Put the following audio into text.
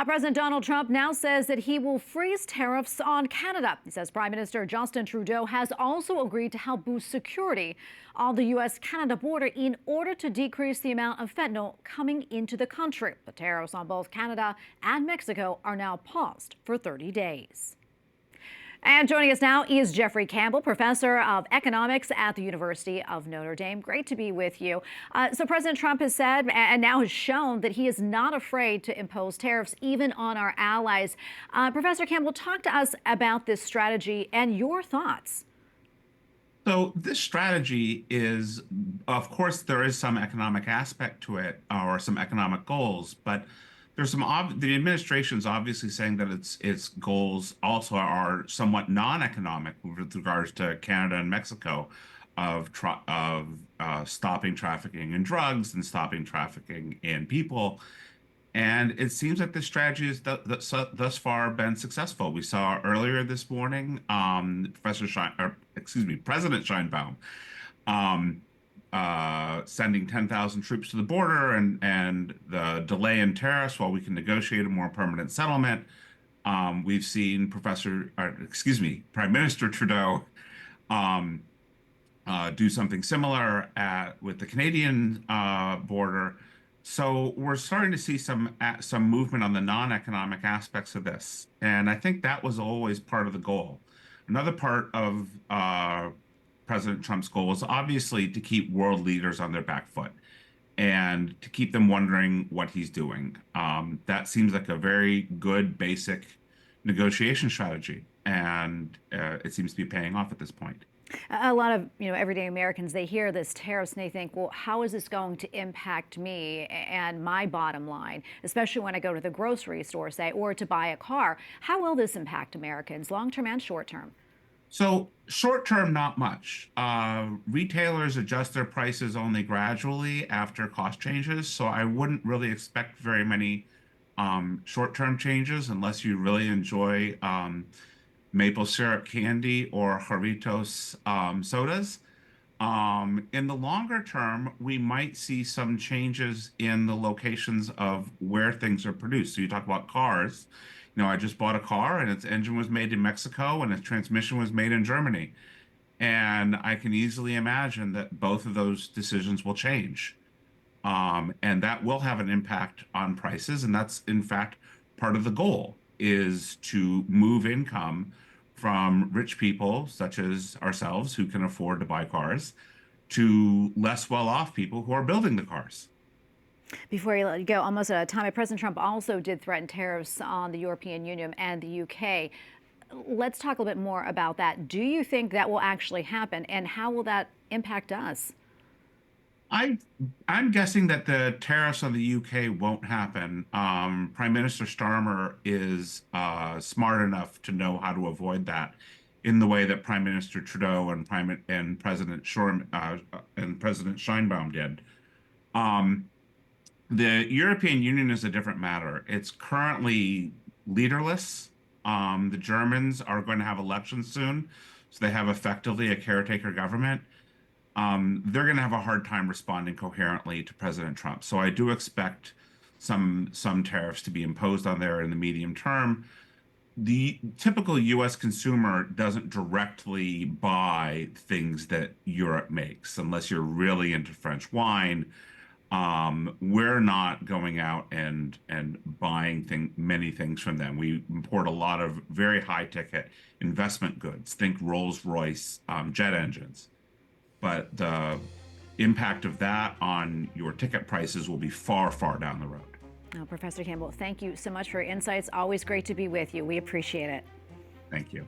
President Donald Trump now says that he will freeze tariffs on Canada. He says Prime Minister Justin Trudeau has also agreed to help boost security on the U.S.-Canada border in order to decrease the amount of fentanyl coming into the country. The tariffs on both Canada and Mexico are now paused for 30 days. And joining us now is Jeffrey Campbell, professor of economics at the University of Notre Dame. Great to be with you. So President Trump has said and now has shown that he is not afraid to impose tariffs even on our allies. Professor Campbell, talk to us about this strategy and your thoughts. So this strategy is, of course, there is some economic aspect to it or some economic goals, but there's the administration's obviously saying that its goals also are somewhat non-economic with regards to Canada and Mexico of stopping trafficking in drugs and stopping trafficking in people. And it seems like this strategy has thus far been successful. We saw earlier this morning, President Sheinbaum sending 10,000 troops to the border and the delay in tariffs while we can negotiate a more permanent settlement. We've seen Prime Minister Trudeau do something similar with the Canadian border. So we're starting to see some movement on the non-economic aspects of this, and I think that was always part of the goal. Another part of President Trump's goal is obviously to keep world leaders on their back foot and to keep them wondering what he's doing. That seems like a very good basic negotiation strategy, and it seems to be paying off at this point. A lot of everyday Americans, they hear this tariffs and they think, well, how is this going to impact me and my bottom line, especially when I go to the grocery store, say, or to buy a car? How will this impact Americans, long-term and short-term? So short-term, not much. Retailers adjust their prices only gradually after cost changes, so I wouldn't really expect very many short-term changes unless you really enjoy maple syrup candy or Jarritos sodas. In the longer term, we might see some changes in the locations of where things are produced. So you talk about cars. I just bought a car and its engine was made in Mexico and its transmission was made in Germany. And I can easily imagine that both of those decisions will change. And that will have an impact on prices. And that's, in fact, part of the goal is to move income from rich people, such as ourselves, who can afford to buy cars, to less well-off people who are building the cars. Before you let you go, almost out of time, President Trump also did threaten tariffs on the European Union and the UK. Let's talk a little bit more about that. Do you think that will actually happen, and how will that impact us? I'm guessing that the tariffs on the UK won't happen. Prime Minister Starmer is smart enough to know how to avoid that in the way that Prime Minister Trudeau and President Sheinbaum did. The European Union is a different matter. It's currently leaderless. The Germans are going to have elections soon, so they have effectively a caretaker government. They're going to have a hard time responding coherently to President Trump. So I do expect some tariffs to be imposed on there in the medium term. The typical U.S. consumer doesn't directly buy things that Europe makes unless you're really into French wine. We're not going out and buying many things from them. We import a lot of very high-ticket investment goods. Think Rolls-Royce jet engines. But the impact of that on your ticket prices will be far, far down the road. Oh, Professor Campbell, thank you so much for your insights. Always great to be with you. We appreciate it. Thank you.